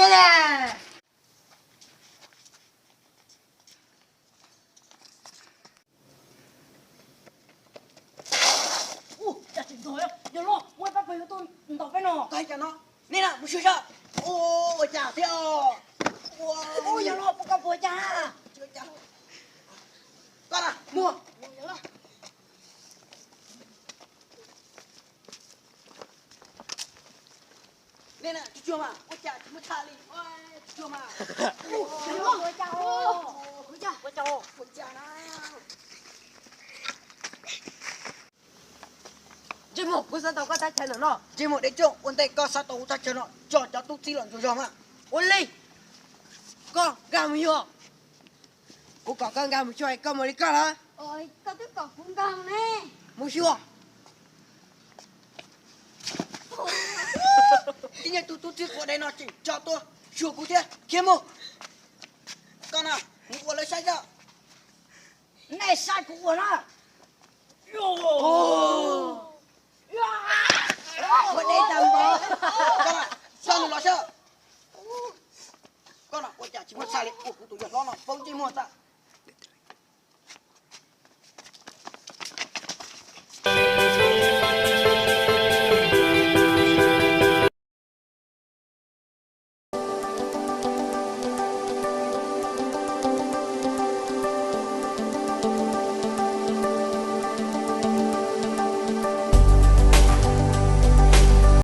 嘞。哦，这真多呀！有了，我把朋友都倒翻了。该讲了，你呢？不学校？哦，我假掉。哇！哦，有了，不搞国家。这个家伙，干了，摸。有了。你呢？去做嘛？我家怎么差哩？哎，做嘛？有了，国家哦，国家，国家哦，我家呢？节目不是到个太强了喏。节目để chung, vấn đề có sát đấu ta cho nó, cho tôi tí lần cho mà. Ôn đi. Con, gà mì hả? Cô có con gà mì cho ai con mà đi con hả? Ôi, tao tiếp tục cũng con nè. Mua chưa? Ý nhà tôi tiếc của đây nó chỉ cho tôi, chùa cụ thế, kiếm một. Con à, ngủ lấy sai ra. Này sai của nó. Ở đây tầm bò. Con à, sao nó lo sợ? Con à, ôi chà, chỉ mất sai đi. Ủa, tụi giọt nó, phong chi mua ta.